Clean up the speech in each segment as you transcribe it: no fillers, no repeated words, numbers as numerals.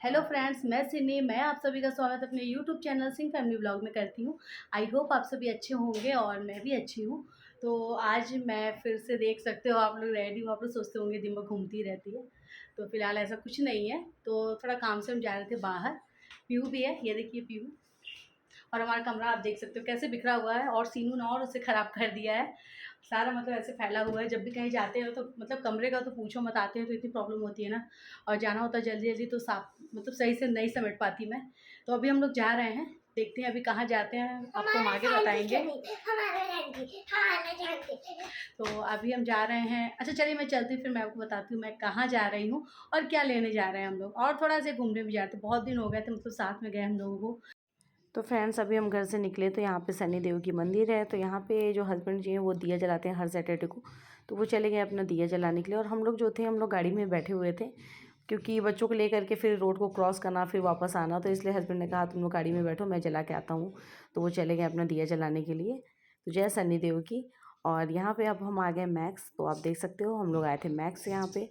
Hello friends, मैं सिनी। मैं आप सभी का स्वागत अपने YouTube channel Singh family blog में करती हूँ। आई होप आप सभी अच्छे होंगे और मैं भी अच्छी हूँ। तो आज मैं फिर से देख सकते हो आप लोग रेडी हो। आप लोग सोचते होंगे दिन भर घूमती रहती है, तो फिलहाल ऐसा कुछ नहीं है। तो थोड़ा काम से हम जा रहे थे बाहर। पीहू भी है, ये देखिए पीहू। और हमारा कमरा आप देख सकते हो कैसे बिखरा हुआ है, और सीनू ने और उसे ख़राब कर दिया है। सारा मतलब ऐसे फैला हुआ है। जब भी कहीं जाते हो तो मतलब कमरे का तो पूछो मत, आते हैं तो इतनी प्रॉब्लम होती है ना। और जाना होता है जल्दी जल्दी तो साफ मतलब सही से नहीं समेट पाती मैं। तो अभी हम लोग जा रहे हैं, देखते हैं अभी कहाँ जाते हैं, आपको हम आगे बताएंगे। तो अभी हम जा रहे हैं। अच्छा चलिए मैं चलती हूँ, फिर मैं आपको बताती हूँ मैं कहाँ जा रही हूँ और क्या लेने जा रहे हैं हम लोग। और थोड़ा सा घूमने भी जाते, बहुत दिन हो गए थे मतलब साथ में गए हम लोगों को। तो फ्रेंड्स अभी हम घर से निकले तो यहाँ पे शनि देव की मंदिर है। तो यहाँ पे जो हस्बैंड जी हैं वो दिया जलाते हैं हर सैटरडे को। तो वो चले गए अपना दिया जलाने के लिए, और हम लोग जो थे हम लोग गाड़ी में बैठे हुए थे, क्योंकि बच्चों को लेकर के फिर रोड को क्रॉस करना फिर वापस आना। तो इसलिए हस्बैंड ने कहा तुम लोग गाड़ी में बैठो, मैं जला के आता हूँ। तो वो चले गए अपना दिया जलाने के लिए। तो जय शनि देव की। और यहाँ पे अब हम आ गए मैक्स। तो आप देख सकते हो हम लोग आए थे मैक्स यहाँ पे।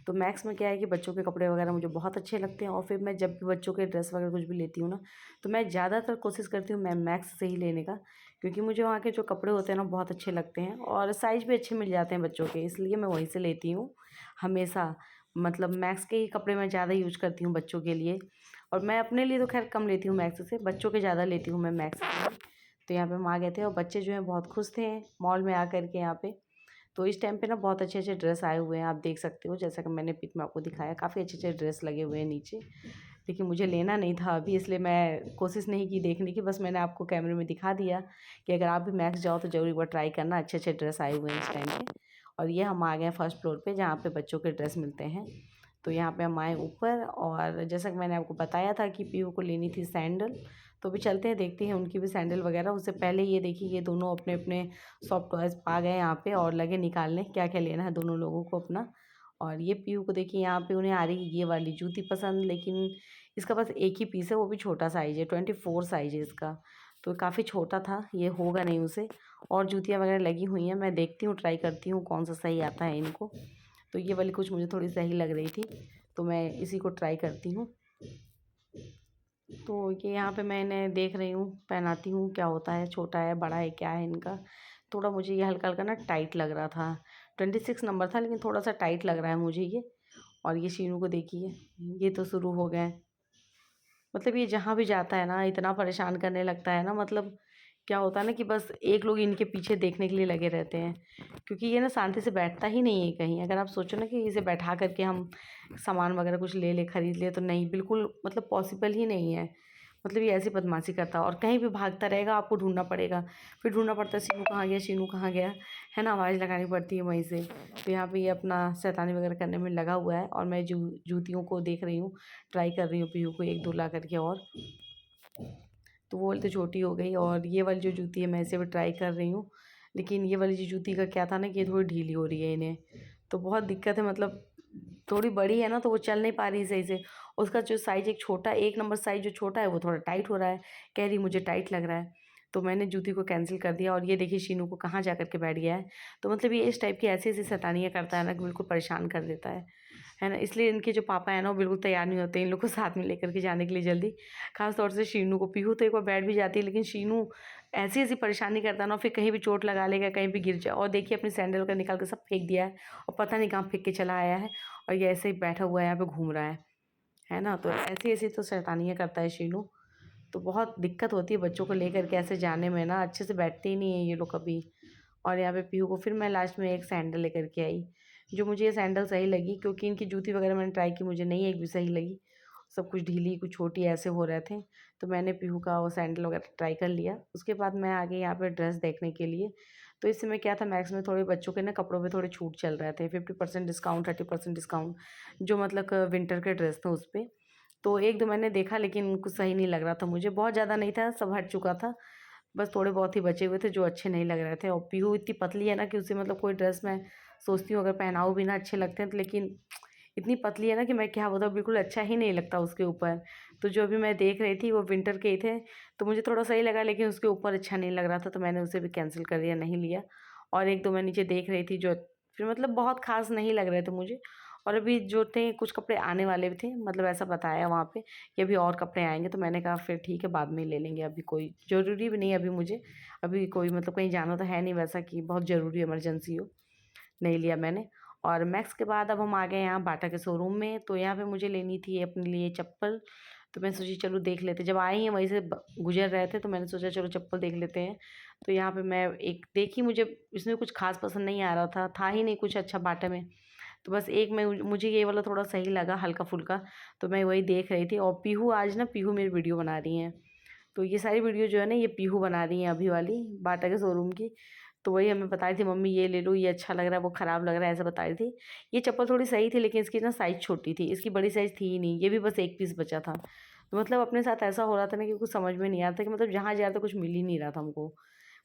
तो मैक्स में क्या है कि बच्चों के कपड़े वगैरह मुझे बहुत अच्छे लगते हैं, और फिर मैं जब भी बच्चों के ड्रेस वगैरह कुछ भी लेती हूँ ना, तो मैं ज़्यादातर कोशिश करती हूँ मैं मैक्स से ही लेने का, क्योंकि मुझे वहाँ के जो कपड़े होते हैं ना बहुत अच्छे लगते हैं, और साइज़ भी अच्छे मिल जाते हैं बच्चों के, इसलिए मैं वहीं से लेती हूँ हमेशा। मतलब मैक्स के ही कपड़े मैं ज़्यादा यूज करती हूँ बच्चों के लिए। और मैं अपने लिए तो खैर कम लेती हूँ मैक्स से, बच्चों के ज़्यादा लेती हूँ मैं मैक्स से। तो यहाँ पे हम आ गए थे और बच्चे जो हैं बहुत खुश थे मॉल में आकर के यहाँ पे। तो इस टाइम पे ना बहुत अच्छे अच्छे ड्रेस आए हुए हैं, आप देख सकते हो, जैसा कि मैंने पिक में आपको दिखाया काफ़ी अच्छे अच्छे ड्रेस लगे हुए हैं नीचे। लेकिन मुझे लेना नहीं था अभी, इसलिए मैं कोशिश नहीं की देखने की, बस मैंने आपको कैमरे में दिखा दिया कि अगर आप भी मैक्स जाओ तो ज़रूर एक बार ट्राई करना, अच्छे अच्छे ड्रेस आए हुए हैं इस टाइम पे। और ये हम आ गए हैं फर्स्ट फ्लोर पे जहाँ पे बच्चों के ड्रेस मिलते हैं। तो यहाँ पे हम आए ऊपर, और जैसा कि मैंने आपको बताया था कि पीहू को लेनी थी सैंडल। तो अभी चलते हैं देखते हैं उनकी भी सैंडल वगैरह। उससे पहले ये देखिए ये दोनों अपने अपने सॉफ्ट टॉयज़ पा गए यहाँ पे और लगे निकालने क्या क्या लेना है दोनों लोगों को अपना। और ये पीहू को देखिए यहाँ पे उन्हें आ रही है ये वाली जूती पसंद, लेकिन इसका बस एक ही पीस है, वो भी छोटा साइज़ है, 24 साइज़ है इसका। तो काफ़ी छोटा था, ये होगा नहीं उसे। और जूतियाँ वगैरह लगी हुई हैं, मैं देखती हूँ ट्राई करती हूँ कौन सा सही आता है इनको। तो ये वाली कुछ मुझे थोड़ी सही लग रही थी, तो मैं इसी को ट्राई करती हूँ। तो ये यहाँ पे मैं इन्हें देख रही हूँ, पहनाती हूँ क्या होता है, छोटा है बड़ा है क्या है इनका। थोड़ा मुझे ये हल्का हल्का ना टाइट लग रहा था, 26 नंबर था, लेकिन थोड़ा सा टाइट लग रहा है मुझे ये। और ये शीनू को देखिए, ये तो शुरू हो गए। मतलब ये जहाँ भी जाता है ना इतना परेशान करने लगता है ना, मतलब क्या होता है ना कि बस एक लोग इनके पीछे देखने के लिए लगे रहते हैं, क्योंकि ये ना शांति से बैठता ही नहीं है कहीं। अगर आप सोचो ना कि इसे बैठा करके हम सामान वगैरह कुछ ले ले खरीद ले, तो नहीं, बिल्कुल मतलब पॉसिबल ही नहीं है। मतलब ये ऐसी बदमाशी करता है और कहीं भी भागता रहेगा, आपको ढूंढना पड़ेगा। फिर ढूंढना पड़ता है शीनू कहाँ गया, शीनू कहाँ गया, है ना, आवाज़ लगानी पड़ती है वहीं से। तो यहाँ पे ये अपना शैतानी वगैरह करने में लगा हुआ है, और मैं जूतियों को देख रही हूँ, ट्राई कर रही हूँ पीहू को एक दो ला करके। और तो वो वाली तो छोटी हो गई, और ये वाली जो जूती है मैं इसे भी ट्राई कर रही हूँ। लेकिन ये वाली जो जूती का क्या था ना कि ये थोड़ी ढीली हो रही है इन्हें, तो बहुत दिक्कत है। मतलब थोड़ी बड़ी है ना तो वो चल नहीं पा रही सही से। उसका जो साइज़ एक छोटा, 1 नंबर साइज़ जो छोटा है वो थोड़ा टाइट हो रहा है, कह रही मुझे टाइट लग रहा है। तो मैंने जूती को कैंसिल कर दिया, और ये देखिए शीनू को कहाँ जा कर के बैठ गया है। तो मतलब ये इस टाइप की ऐसी-ऐसी शैतानियाँ करता है ना कि बिल्कुल परेशान कर देता है ना। इसलिए इनके जो पापा हैं ना वो बिल्कुल तैयार नहीं होते इन लोग को साथ में लेकर के जाने के लिए जल्दी। ख़ास तौर से शीनू को, पीहू तो एक बार बैठ भी जाती है, लेकिन शीनू ऐसी-ऐसी परेशानी करता है ना, फिर कहीं भी चोट लगा लेगा, कहीं भी गिर जाए। और देखिए अपनी सैंडल का निकाल के सब फेंक दिया है, और पता नहीं कहाँ फेंक के चला आया है, और ये ऐसे ही बैठा हुआ है यहाँ पे घूम रहा है ना। तो ऐसी-ऐसी तो शैतानियाँ करता है शीनू। तो बहुत दिक्कत होती है बच्चों को लेकर के ऐसे जाने में ना, अच्छे से बैठते ही नहीं है ये लोग कभी। और यहाँ पे पीहू को फिर मैं लास्ट में एक सैंडल लेकर के आई, जो मुझे ये सैंडल सही लगी, क्योंकि इनकी जूती वगैरह मैंने ट्राई की, मुझे नहीं एक भी सही लगी। सब कुछ ढीली कुछ छोटी ऐसे हो रहे थे। तो मैंने पीहू का वो सैंडल वगैरह ट्राई कर लिया। उसके बाद मैं आ गई यहाँ पे ड्रेस देखने के लिए। तो इस समय क्या था, मैक्स में थोड़े बच्चों के ना कपड़ों पे थोड़े छूट चल रहे थे, 50% डिस्काउंट, 30% डिस्काउंट, जो मतलब विंटर के ड्रेस थे उस पर। तो एक दो मैंने देखा, लेकिन कुछ सही नहीं लग रहा था मुझे, बहुत ज़्यादा नहीं था, सब हट चुका था। बस थोड़े बहुत ही बचे हुए थे जो अच्छे नहीं लग रहे थे। और पीहू इतनी पतली है ना कि उसे मतलब कोई ड्रेस मैं सोचती हूँ अगर पहनाऊँ भी ना अच्छे लगते हैं तो, लेकिन इतनी पतली है ना कि मैं क्या बताऊँ, बिल्कुल अच्छा ही नहीं लगता उसके ऊपर। तो जो भी मैं देख रही थी वो विंटर के ही थे, तो मुझे थोड़ा सही लगा, लेकिन उसके ऊपर अच्छा नहीं लग रहा था, तो मैंने उसे भी कैंसिल कर दिया, नहीं लिया। और एक दो मैं नीचे देख रही थी जो फिर मतलब बहुत खास नहीं लग रहे थे मुझे, और अभी जो थे कुछ कपड़े आने वाले भी थे, मतलब ऐसा बताया वहाँ पे कि अभी और कपड़े आएंगे। तो मैंने कहा फिर ठीक है, बाद में ले लेंगे, अभी कोई ज़रूरी भी नहीं है अभी मुझे, अभी कोई मतलब कहीं जाना तो है नहीं वैसा कि बहुत ज़रूरी इमरजेंसी हो, नहीं लिया मैंने। और मैक्स के बाद अब हम आ गए यहाँ बाटा के शोरूम में। तो यहाँ पे मुझे लेनी थी अपने लिए चप्पल। तो मैं सोची चलो देख लेते, जब आए हैं वहीं से गुजर रहे थे तो मैंने सोचा चलो चप्पल देख लेते हैं। तो यहाँ पे मैं एक देखी, मुझे इसमें कुछ खास पसंद नहीं आ रहा था ही नहीं कुछ अच्छा बाटा में। तो बस एक मैं मुझे ये वाला थोड़ा सही लगा हल्का फुल्का, तो मैं वही देख रही थी। और पीहू आज ना पीहू मेरी वीडियो बना रही हैं, तो ये सारी वीडियो जो है ना ये पीहू बना रही हैं अभी वाली बाटा के शोरूम की। तो वही हमें बता रही थी मम्मी ये ले लो, ये अच्छा लग रहा है, वो ख़राब लग रहा है, ऐसा बता रही थी। ये चप्पल थोड़ी सही थी लेकिन इसकी ना साइज़ छोटी थी, इसकी बड़ी साइज़ थी ही नहीं, ये भी बस एक पीस बचा था। तो मतलब अपने साथ ऐसा हो रहा था ना कि कुछ समझ में नहीं आ रहा था कि मतलब जहाँ जा रहे थे कुछ मिल ही नहीं रहा था हमको,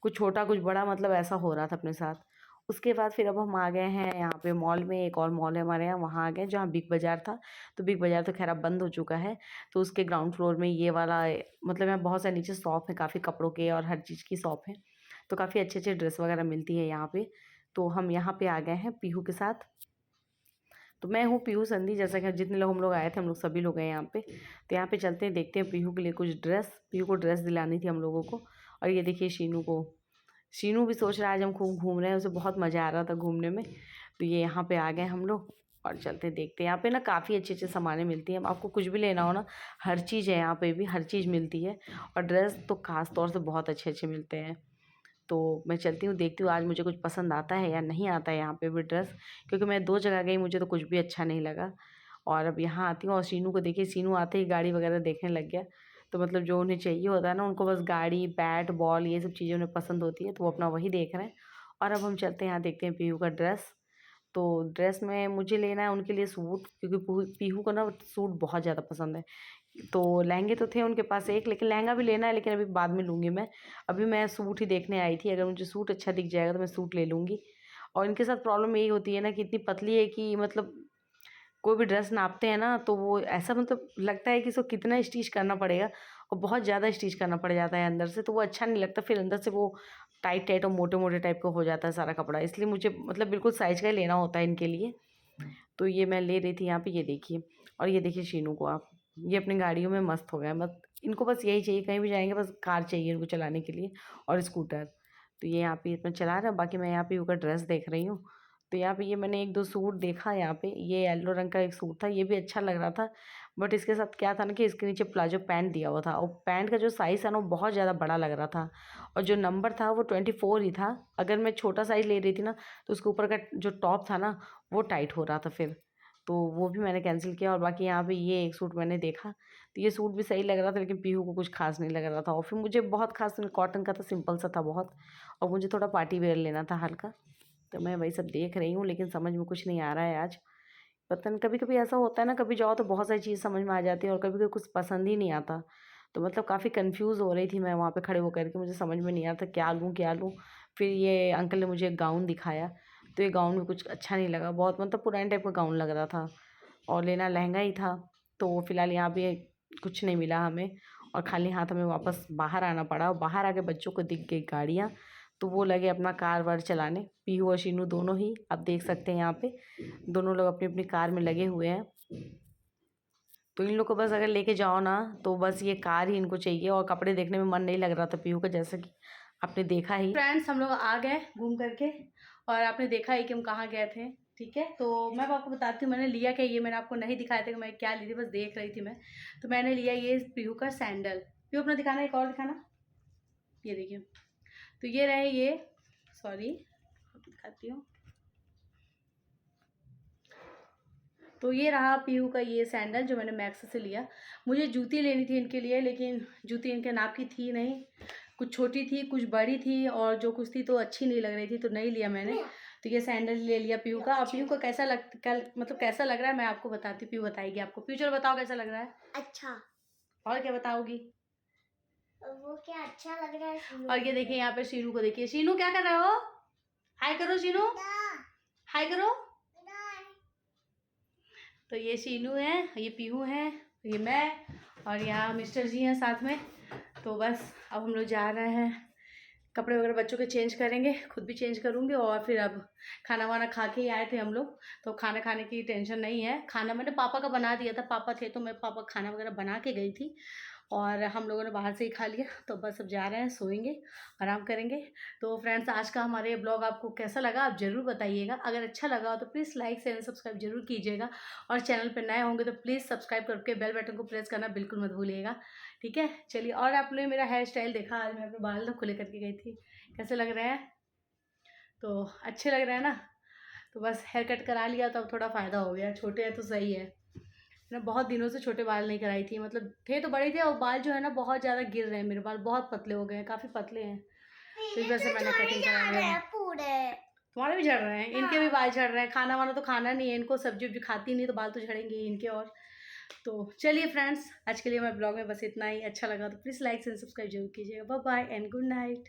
कुछ छोटा कुछ बड़ा, मतलब ऐसा हो रहा था अपने साथ। उसके बाद फिर अब हम आ गए हैं यहाँ पे मॉल में, एक और मॉल है हमारे यहाँ, वहाँ आ गए जहाँ बिग बाज़ार था। तो बिग बाज़ार तो खैर अब बंद हो चुका है। तो उसके ग्राउंड फ्लोर में ये वाला मतलब यहाँ बहुत सारे नीचे शॉप है, काफ़ी कपड़ों के और हर चीज़ की शॉप है। तो काफ़ी अच्छे अच्छे ड्रेस वगैरह मिलती है यहाँ पे। तो हम यहाँ पे आ गए हैं पीहू के साथ। तो मैं हूँ पीहू संधि, जैसा कि जितने लोग हम लोग आए थे हम लोग सभी लोग हैं यहाँ पे। तो यहाँ पे चलते हैं, देखते हैं पीहू के लिए कुछ ड्रेस, पीहू को ड्रेस दिलानी थी हम लोगों को। और ये देखिए शीनू को, शीनू भी सोच रहा है आज हम खूब घूम रहे हैं, उसे बहुत मज़ा आ रहा था घूमने में। तो ये यहाँ पे आ गए हम लोग और चलते देखते हैं। यहाँ पे ना काफ़ी अच्छे अच्छे सामानें मिलती हैं, आपको कुछ भी लेना हो ना हर चीज़ है यहाँ पे भी, हर चीज़ मिलती है। और ड्रेस तो ख़ास तौर से बहुत अच्छे अच्छे मिलते हैं। तो मैं चलती हूँ देखती हूँ आज मुझे कुछ पसंद आता है या नहीं आता है यहाँ पे भी ड्रेस, क्योंकि मैं 2 जगह गई मुझे तो कुछ भी अच्छा नहीं लगा। और अब यहाँ आती हूँ और शीनू को देखिए, शीनू आते ही गाड़ी वगैरह देखने लग गया। तो मतलब जो उन्हें चाहिए होता है ना, उनको बस गाड़ी, बैट, बॉल ये सब चीज़ें उन्हें पसंद होती है, तो वो अपना वही देख रहे हैं। और अब हम चलते हैं यहाँ देखते हैं पीहू का ड्रेस। तो ड्रेस में मुझे लेना है उनके लिए सूट, क्योंकि पीहू को ना सूट बहुत ज़्यादा पसंद है। तो लहंगे तो थे उनके पास एक, लेकिन लहंगा भी लेना है लेकिन अभी बाद में लूँगी मैं। अभी मैं सूट ही देखने आई थी, अगर मुझे सूट अच्छा दिख जाएगा तो मैं सूट ले लूँगी। और इनके साथ प्रॉब्लम यही होती है ना कि इतनी पतली है कि मतलब कोई भी ड्रेस नापते हैं ना तो वो ऐसा मतलब लगता है कि इसको कितना स्टिच करना पड़ेगा, और बहुत ज़्यादा स्टिच करना पड़ जाता है अंदर से, तो वो अच्छा नहीं लगता। फिर अंदर से वो टाइट टाइट और मोटे मोटे टाइप का हो जाता है सारा कपड़ा, इसलिए मुझे मतलब बिल्कुल साइज़ का ही लेना होता है इनके लिए। तो ये मैं ले रही थी यहाँ पे, ये देखिए। और ये देखिए शीनू को आप, ये अपनी गाड़ियों में मस्त हो गए, मत इनको बस यही चाहिए, कहीं भी जाएंगे बस कार चाहिए इनको चलाने के लिए, और स्कूटर। तो ये यहाँ पे इतना चला रहा है, बाकी मैं यहाँ पे उसका ड्रेस देख रही हूँ। तो यहाँ पे ये मैंने एक दो सूट देखा यहाँ पे, ये येलो रंग का एक सूट था, ये भी अच्छा लग रहा था। बट इसके साथ क्या था ना कि इसके नीचे प्लाजो पैंट दिया हुआ था, और पैंट का जो साइज़ है ना वो बहुत ज़्यादा बड़ा लग रहा था, और जो नंबर था वो 24 ही था। अगर मैं छोटा साइज़ ले रही थी ना तो उसके ऊपर का जो टॉप था ना वो टाइट हो रहा था फिर, तो वो भी मैंने कैंसिल किया। और बाकी यहाँ पे ये एक सूट मैंने देखा, तो ये सूट भी सही लग रहा था लेकिन पीहू को कुछ खास नहीं लग रहा था। और फिर मुझे बहुत खास कॉटन का था, सिंपल सा था बहुत, और मुझे थोड़ा पार्टी वेयर लेना था हल्का। तो मैं वही सब देख रही हूँ लेकिन समझ में कुछ नहीं आ रहा है आज। पता नहीं, कभी कभी ऐसा होता है ना, कभी जाओ तो बहुत सारी चीज़ समझ में आ जाती है और कभी कभी कुछ पसंद ही नहीं आता। तो मतलब काफ़ी कंफ्यूज हो रही थी मैं वहाँ पे खड़े होकर के, मुझे समझ में नहीं आ रहा था क्या लूँ क्या लूँ। फिर ये अंकल ने मुझे एक गाउन दिखाया, तो ये गाउन में कुछ अच्छा नहीं लगा, बहुत मतलब पुराने टाइप का गाउन लग रहा था, और लेना लहंगा ही था। तो फिलहाल यहाँ पे कुछ नहीं मिला हमें, और खाली हाथ हमें वापस बाहर आना पड़ा। और बाहर आके बच्चों को दिख गई गाड़ियाँ, तो वो लगे अपना कार वार चलाने, पीहू और शीनू दोनों ही, आप देख सकते हैं यहाँ पे दोनों लोग अपनी अपनी कार में लगे हुए हैं। तो इन लोग को बस अगर लेके जाओ ना तो बस ये कार ही इनको चाहिए, और कपड़े देखने में मन नहीं लग रहा था पीहू का, जैसा कि आपने देखा ही। फ्रेंड्स हम लोग आ गए घूम करके, और आपने देखा ही कि हम कहाँ गए थे। ठीक है, तो मैं आपको बताती हूँ मैंने लिया क्या। ये मैंने आपको नहीं दिखाया था कि मैं क्या ली थी, बस देख रही थी मैं। तो मैंने लिया ये पीहू का सैंडल। पीहू अपना दिखाना, एक और दिखाना, ये देखिए। तो ये रहे ये, सॉरी दिखाती हूँ। तो ये रहा पीहू का ये सैंडल जो मैंने मैक्स से लिया। मुझे जूती लेनी थी इनके लिए, लेकिन जूती इनके नाप की थी नहीं, कुछ छोटी थी कुछ बड़ी थी, और जो कुछ थी तो अच्छी नहीं लग रही थी, तो नहीं लिया मैंने। तो ये सैंडल ले लिया पीहू का। और पीहू को कैसा मतलब कैसा लग रहा है मैं आपको बताती हूँ, पीहू बताएगी आपको। पीहू चलो बताओ कैसा लग रहा है। अच्छा, और क्या बताओगी। वो क्या अच्छा लग रहा है। और ये देखिए यहाँ पे शीनू को देखिए, शीनू क्या कर रहे हो, हाय करो शीनू, हाय करो। तो ये शीनू है, ये पीहू है, ये मैं, और यहाँ मिस्टर जी हैं साथ में। तो बस अब हम लोग जा रहे हैं कपड़े वगैरह बच्चों के चेंज करेंगे, खुद भी चेंज करूँगी और फिर अब खाना वाना खा के ही आए थे हम लोग, तो खाना खाने की टेंशन नहीं है। खाना मैंने पापा का बना दिया था, पापा थे तो मैं पापा खाना वगैरह बना के गई थी और हम लोगों ने बाहर से ही खा लिया। तो बस अब जा रहे हैं, सोएंगे, आराम करेंगे। तो फ्रेंड्स, आज का हमारे ब्लॉग आपको कैसा लगा आप ज़रूर बताइएगा। अगर अच्छा लगा हो तो प्लीज़ लाइक शेयर सब्सक्राइब जरूर कीजिएगा और चैनल पर नए होंगे तो प्लीज़ सब्सक्राइब करके बेल बटन को प्रेस करना बिल्कुल मत भूलिएगा, ठीक है। चलिए, और आपने मेरा हेयर स्टाइल देखा, आज मैं अपने बाल ना खुले करके गई थी, कैसे लग रहे हैं? तो अच्छे लग रहे हैं ना? तो बस हेयर कट करा लिया तो अब थोड़ा फ़ायदा हो गया, छोटे हैं तो सही है ना। बहुत दिनों से छोटे बाल नहीं कराई थी, मतलब थे तो बड़े थे और बाल जो है ना बहुत ज़्यादा गिर रहे हैं, मेरे बाल बहुत पतले हो गए हैं, काफ़ी पतले हैं, तो इस वजह से मैंने कटिंग करा लिया है। तुम्हारे भी झड़ रहे हैं, इनके भी बाल झड़ रहे हैं। खाना वाना तो खाना नहीं है इनको, सब्जी उब्जी खाती नहीं तो बाल तो झड़ेंगे ही इनके। और तो चलिए फ्रेंड्स, आज के लिए मैं ब्लॉग में बस इतना ही। अच्छा लगा तो प्लीज़ लाइक एंड सब्सक्राइब जरूर कीजिएगा। Bye bye and good night.